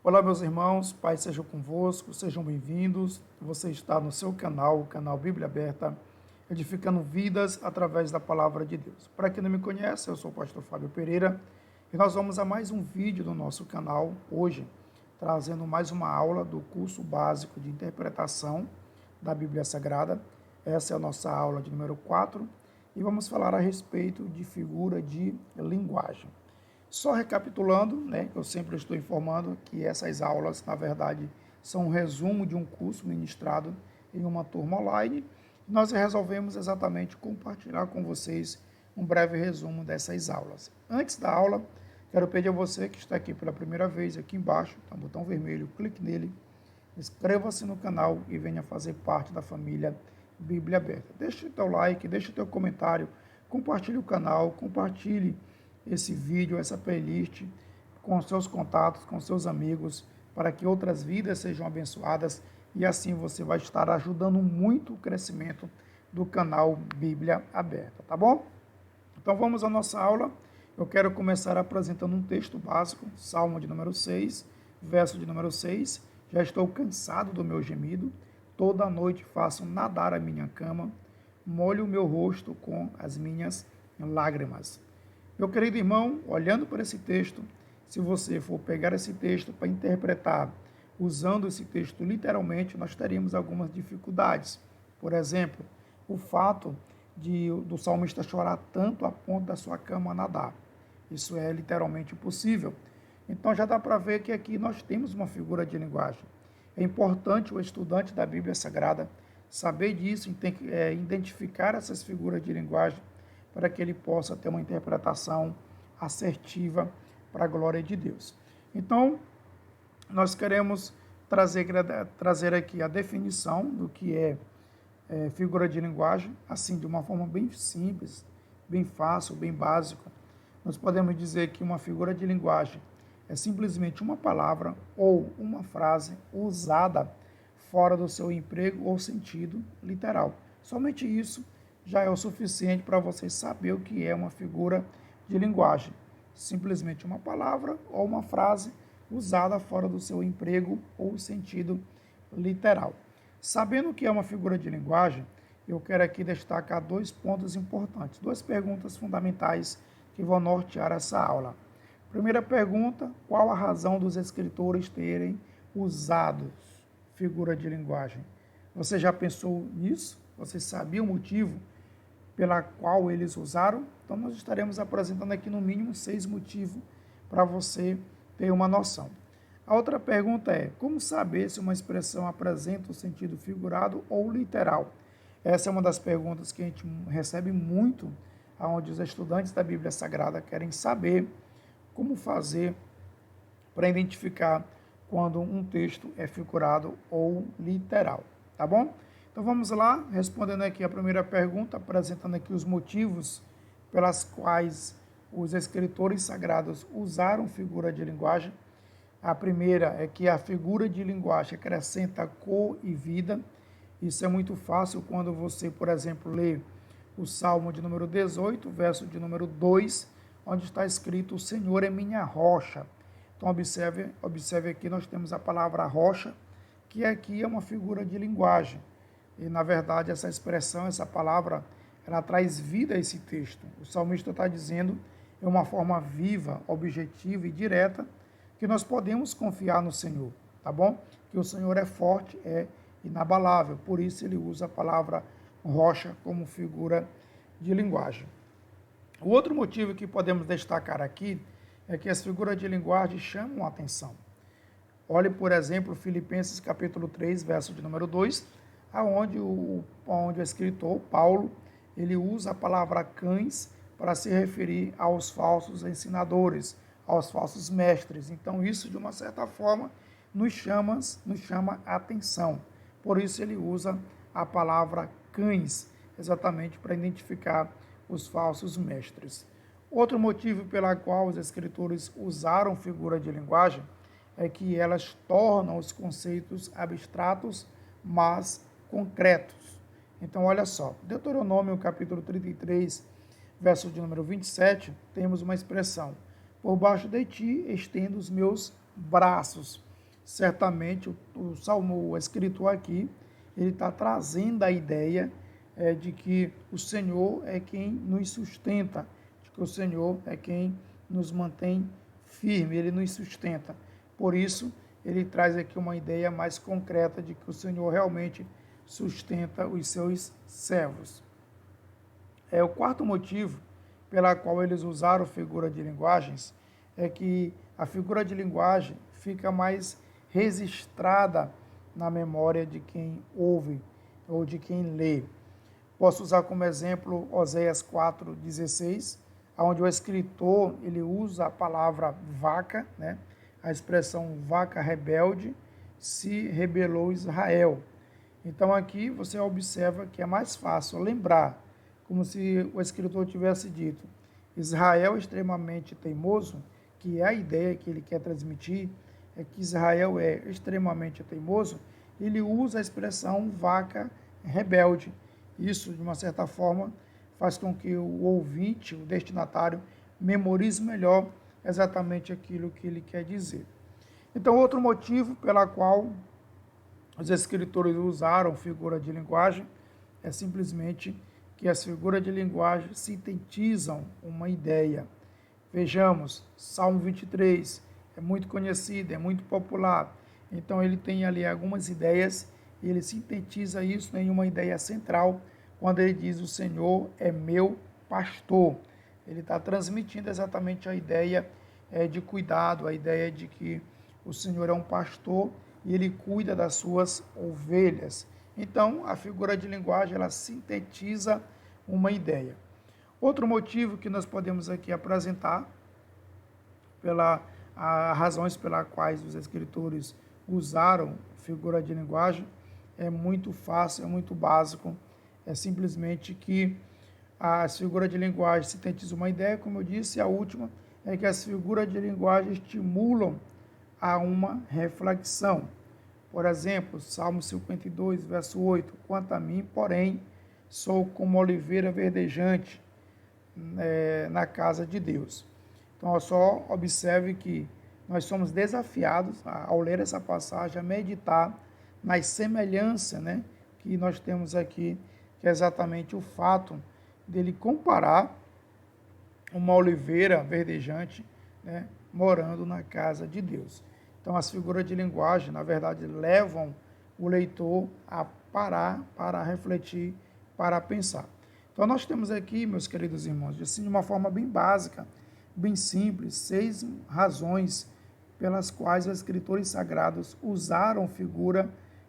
Olá, meus irmãos, Pai seja convosco, sejam bem-vindos. Você está no seu canal, o canal Bíblia Aberta, edificando vidas através da palavra de Deus. Para quem não me conhece, eu sou o pastor Fábio Pereira e nós vamos a mais um vídeo do nosso canal hoje, trazendo mais uma aula do curso básico de interpretação da Bíblia Sagrada. Essa é a nossa aula de número 4 e vamos falar a respeito de figura de linguagem. Só recapitulando, que eu sempre estou informando que essas aulas, na verdade, são um resumo de um curso ministrado em uma turma online. Nós resolvemos exatamente compartilhar com vocês um breve resumo dessas aulas. Antes da aula, quero pedir a você que está aqui pela primeira vez, aqui embaixo, tem um botão vermelho, clique nele, inscreva-se no canal e venha fazer parte da família Bíblia Aberta. Deixe o teu like, deixe o teu comentário, compartilhe o canal, compartilhe esse vídeo, essa playlist com seus contatos, com seus amigos, para que outras vidas sejam abençoadas e assim você vai estar ajudando muito o crescimento do canal Bíblia Aberta, tá bom? Então vamos à nossa aula. Eu quero começar apresentando um texto básico, Salmo de número 6, verso de número 6. Já estou cansado do meu gemido, toda noite faço nadar a minha cama, molho o meu rosto com as minhas lágrimas. Meu querido irmão, olhando para esse texto, se você for pegar esse texto para interpretar, usando esse texto literalmente, nós teríamos algumas dificuldades. Por exemplo, o fato do salmista chorar tanto a ponto da sua cama nadar. Isso é literalmente impossível. Então já dá para ver que aqui nós temos uma figura de linguagem. É importante o estudante da Bíblia Sagrada saber disso, identificar essas figuras de linguagem, para que ele possa ter uma interpretação assertiva para a glória de Deus. Então, nós queremos trazer aqui a definição do que é figura de linguagem, assim, de uma forma bem simples, bem fácil, bem básica. Nós podemos dizer que uma figura de linguagem é simplesmente uma palavra ou uma frase usada fora do seu emprego ou sentido literal. Somente isso já é o suficiente para você saber o que é uma figura de linguagem. Simplesmente uma palavra ou uma frase usada fora do seu emprego ou sentido literal. Sabendo o que é uma figura de linguagem, eu quero aqui destacar dois pontos importantes, duas perguntas fundamentais que vão nortear essa aula. Primeira pergunta, qual a razão dos escritores terem usado figura de linguagem? Você já pensou nisso? Você sabia o motivo pela qual eles usaram? Então, nós estaremos apresentando aqui no mínimo 6 motivos para você ter uma noção. A outra pergunta é, como saber se uma expressão apresenta o sentido figurado ou literal? Essa é uma das perguntas que a gente recebe muito, onde os estudantes da Bíblia Sagrada querem saber como fazer para identificar quando um texto é figurado ou literal, tá bom? Então vamos lá, respondendo aqui a primeira pergunta, apresentando aqui os motivos pelas quais os escritores sagrados usaram figura de linguagem. A primeira é que a figura de linguagem acrescenta cor e vida. Isso é muito fácil quando você, por exemplo, lê o Salmo de número 18, verso de número 2, onde está escrito, o Senhor é minha rocha. Então observe aqui, nós temos a palavra rocha, que aqui é uma figura de linguagem. E, na verdade, essa expressão, essa palavra, ela traz vida a esse texto. O salmista está dizendo, é uma forma viva, objetiva e direta, que nós podemos confiar no Senhor, tá bom? Que o Senhor é forte, é inabalável. Por isso, ele usa a palavra rocha como figura de linguagem. O outro motivo que podemos destacar aqui é que as figuras de linguagem chamam a atenção. Olhe, por exemplo, Filipenses capítulo 3, verso de número 2, onde o escritor Paulo, ele usa a palavra cães para se referir aos falsos ensinadores, aos falsos mestres. Então isso, de uma certa forma, nos chama a atenção. Por isso ele usa a palavra cães, exatamente para identificar os falsos mestres. Outro motivo pela qual os escritores usaram figura de linguagem é que elas tornam os conceitos abstratos, mas concretos. Então, olha só, Deuteronômio capítulo 33, verso de número 27, temos uma expressão, por baixo de ti estendo os meus braços. certamente o Salmo, o escritor aqui, ele está trazendo a ideia de que o Senhor é quem nos sustenta, de que o Senhor é quem nos mantém firme, ele nos sustenta. Por isso, ele traz aqui uma ideia mais concreta de que o Senhor realmente sustenta os seus servos. O quarto motivo pela qual eles usaram figura de linguagens é que a figura de linguagem fica mais registrada na memória de quem ouve ou de quem lê. Posso usar como exemplo Oséias 4,16, onde o escritor ele usa a palavra vaca, né? A expressão vaca rebelde, se rebelou Israel. Então aqui você observa que é mais fácil lembrar, como se o escritor tivesse dito, Israel é extremamente teimoso, que é a ideia que ele quer transmitir, é que Israel é extremamente teimoso, ele usa a expressão vaca rebelde. Isso, de uma certa forma, faz com que o ouvinte, o destinatário, memorize melhor exatamente aquilo que ele quer dizer. Então, outro motivo pela qual os escritores usaram figura de linguagem é simplesmente que as figuras de linguagem sintetizam uma ideia. Vejamos, Salmo 23 é muito conhecido, é muito popular. Então ele tem ali algumas ideias e ele sintetiza isso em uma ideia central quando ele diz o Senhor é meu pastor. Ele está transmitindo exatamente a ideia de cuidado, a ideia de que o Senhor é um pastor e ele cuida das suas ovelhas. Então, a figura de linguagem, ela sintetiza uma ideia. Outro motivo que nós podemos aqui apresentar, razões pelas quais os escritores usaram figura de linguagem, é muito fácil, é muito básico, é simplesmente que as figuras de linguagem sintetizam uma ideia, como eu disse, e a última é que as figuras de linguagem estimulam a uma reflexão. Por exemplo, Salmo 52, verso 8, quanto a mim, porém, sou como oliveira verdejante na casa de Deus. Então, só observe que nós somos desafiados, ao ler essa passagem, a meditar nas semelhanças, né, que nós temos aqui, que é exatamente o fato dele comparar uma oliveira verdejante, né, morando na casa de Deus. Então, as figuras de linguagem, na verdade, levam o leitor a parar para refletir, para pensar. Então, nós temos aqui, meus queridos irmãos, assim, de uma forma bem básica, bem simples, 6 razões pelas quais os escritores sagrados usaram figura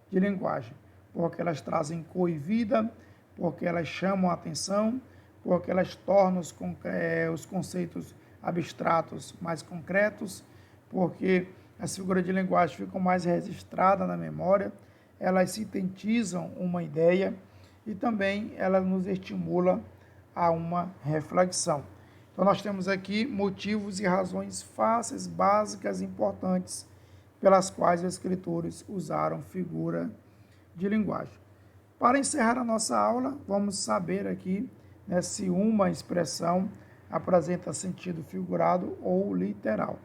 de linguagem. Porque elas trazem cor e vida, porque elas chamam a atenção, porque elas tornam os conceitos abstratos mais concretos, porque as figuras de linguagem ficam mais registradas na memória, elas sintetizam uma ideia e também elas nos estimulam a uma reflexão. Então nós temos aqui motivos e razões fáceis, básicas e importantes pelas quais os escritores usaram figura de linguagem. Para encerrar a nossa aula, vamos saber aqui, né, se uma expressão apresenta sentido figurado ou literal.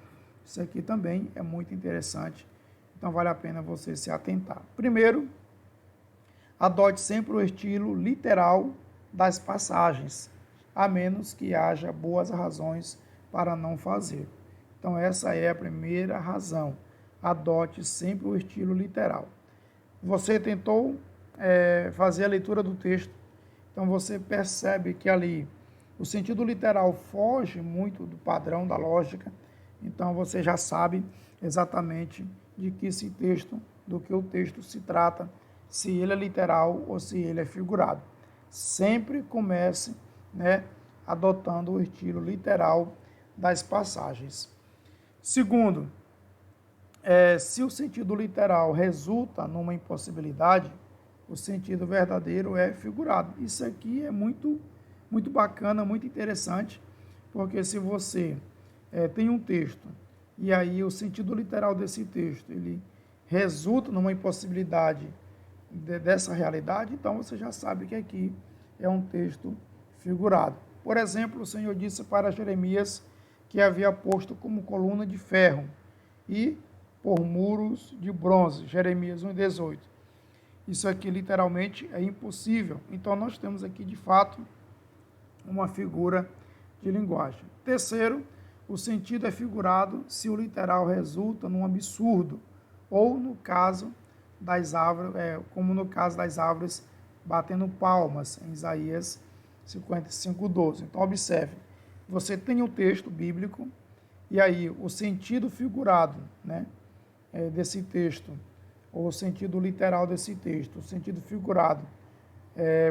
Isso aqui também é muito interessante, então vale a pena você se atentar. Primeiro, adote sempre o estilo literal das passagens, a menos que haja boas razões para não fazer. Então essa é a primeira razão, adote sempre o estilo literal. Você tentou fazer a leitura do texto, então você percebe que ali o sentido literal foge muito do padrão da lógica, então você já sabe exatamente de que esse texto, do que o texto se trata, se ele é literal ou se ele é figurado. Sempre comece, né, adotando o estilo literal das passagens. Segundo, se o sentido literal resulta numa impossibilidade, o sentido verdadeiro é figurado. Isso aqui é muito, muito bacana, muito interessante, porque se você tem um texto e aí o sentido literal desse texto ele resulta numa impossibilidade dessa realidade, então você já sabe que aqui é um texto figurado. Por exemplo, o Senhor disse para Jeremias que havia posto como coluna de ferro e por muros de bronze. Jeremias 1,18. Isso aqui literalmente é impossível. Então nós temos aqui de fato uma figura de linguagem. Terceiro, o sentido é figurado se o literal resulta num absurdo, ou no caso das árvores, como no caso das árvores batendo palmas, em Isaías 55:12. Então observe, você tem o texto bíblico, e aí o sentido figurado, né, desse texto, ou o sentido literal desse texto, o sentido figurado,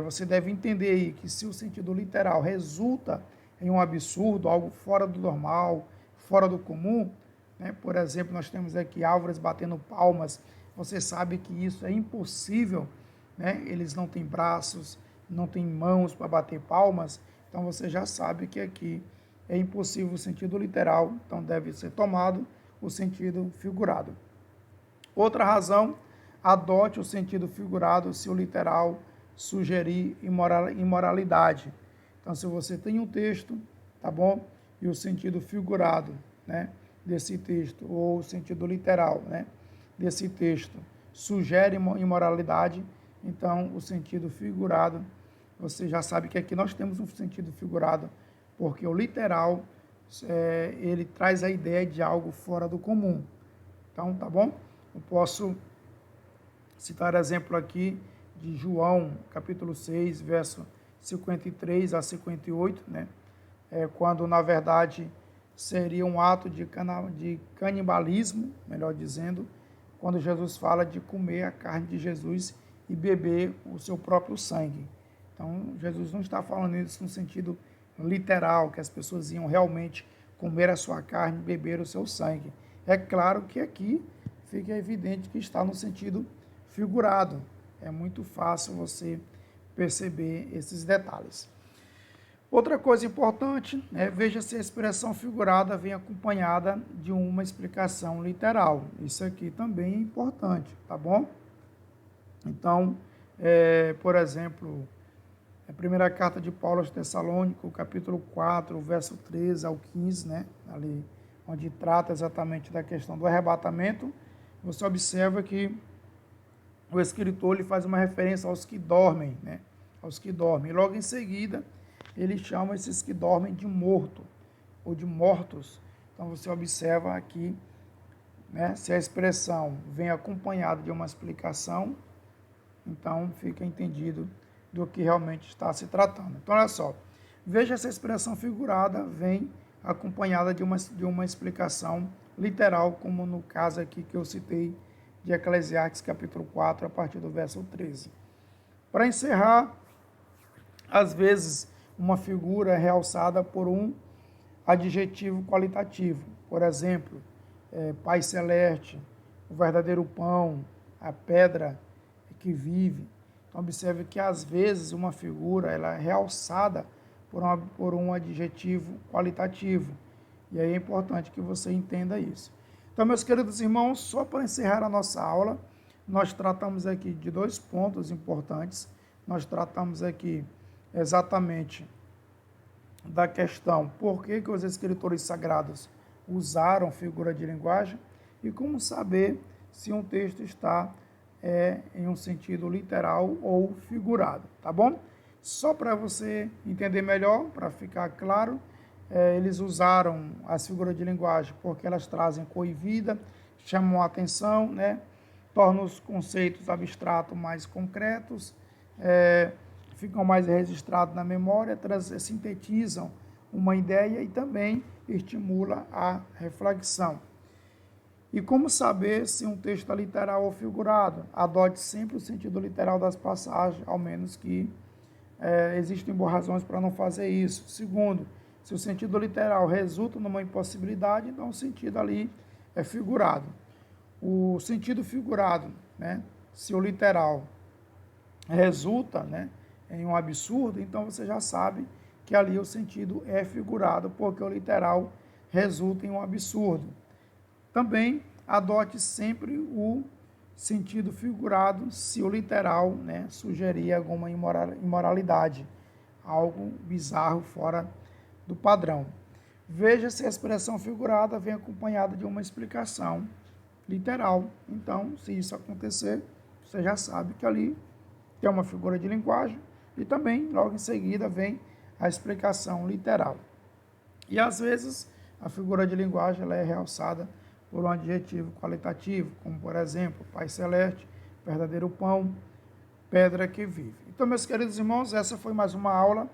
você deve entender aí que se o sentido literal resulta em um absurdo, algo fora do normal, fora do comum, né? Por exemplo, nós temos aqui árvores batendo palmas, você sabe que isso é impossível, né? Eles não têm braços, não têm mãos para bater palmas, então você já sabe que aqui é impossível o sentido literal, então deve ser tomado o sentido figurado. Outra razão, adote o sentido figurado se o literal sugerir imoralidade. Então, se você tem um texto, tá bom? E o sentido figurado, né, desse texto, ou o sentido literal, né, desse texto, sugere imoralidade, então o sentido figurado, você já sabe que aqui nós temos um sentido figurado, porque o literal, ele traz a ideia de algo fora do comum. Então, tá bom? Eu posso citar exemplo aqui de João, capítulo 6, verso 53 a 58, né? Quando, na verdade, seria um ato de canibalismo, melhor dizendo, quando Jesus fala de comer a carne de Jesus e beber o seu próprio sangue. Então, Jesus não está falando isso no sentido literal, que as pessoas iam realmente comer a sua carne e beber o seu sangue. É claro que aqui fica evidente que está no sentido figurado. É muito fácil você perceber esses detalhes. Outra coisa importante, veja se a expressão figurada vem acompanhada de uma explicação literal. Isso aqui também é importante, tá bom? Então, por exemplo, a primeira carta de Paulo aos Tessalônicos, capítulo 4, verso 13 ao 15, né? Ali onde trata exatamente da questão do arrebatamento, você observa que o escritor ele faz uma referência aos que dormem, né? Aos que dormem. E logo em seguida, ele chama esses que dormem de morto, ou de mortos. Então, você observa aqui, né? Se a expressão vem acompanhada de uma explicação, então fica entendido do que realmente está se tratando. Então, olha só, veja essa expressão figurada vem acompanhada de uma explicação literal, como no caso aqui que eu citei de Eclesiastes capítulo 4, a partir do verso 13. Para encerrar, às vezes uma figura é realçada por um adjetivo qualitativo. Por exemplo, Pai Celeste, o verdadeiro pão, a pedra que vive. Então, observe que às vezes uma figura ela é realçada por um adjetivo qualitativo. E aí é importante que você entenda isso. Então, meus queridos irmãos, só para encerrar a nossa aula, nós tratamos aqui de 2 pontos importantes. Nós tratamos aqui exatamente da questão por que os escritores sagrados usaram figura de linguagem e como saber se um texto está em um sentido literal ou figurado, tá bom? Só para você entender melhor, para ficar claro, eles usaram as figuras de linguagem porque elas trazem cor e vida, chamam a atenção, né? Tornam os conceitos abstratos mais concretos, ficam mais registrados na memória, sintetizam uma ideia e também estimula a reflexão. E como saber se um texto é literal ou figurado? Adote sempre o sentido literal das passagens, ao menos que existem boas razões para não fazer isso. Segundo, se o sentido literal resulta numa impossibilidade, então o sentido ali é figurado. O sentido figurado, né, se o literal resulta, né, em um absurdo, então você já sabe que ali o sentido é figurado, porque o literal resulta em um absurdo. Também adote sempre o sentido figurado se o literal, né, sugerir alguma imoralidade, algo bizarro fora do padrão. Veja se a expressão figurada vem acompanhada de uma explicação literal. Então, se isso acontecer, você já sabe que ali tem uma figura de linguagem e também, logo em seguida, vem a explicação literal. E, às vezes, a figura de linguagem ela é realçada por um adjetivo qualitativo, como, por exemplo, Pai Celeste, verdadeiro pão, pedra que vive. Então, meus queridos irmãos, essa foi mais uma aula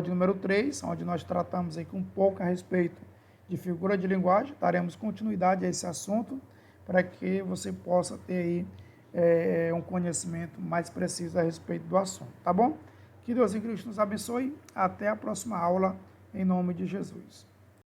de número 3, onde nós tratamos aqui um pouco a respeito de figura de linguagem. Daremos continuidade a esse assunto para que você possa ter aí um conhecimento mais preciso a respeito do assunto, tá bom? Que Deus em Cristo nos abençoe. Até a próxima aula, em nome de Jesus.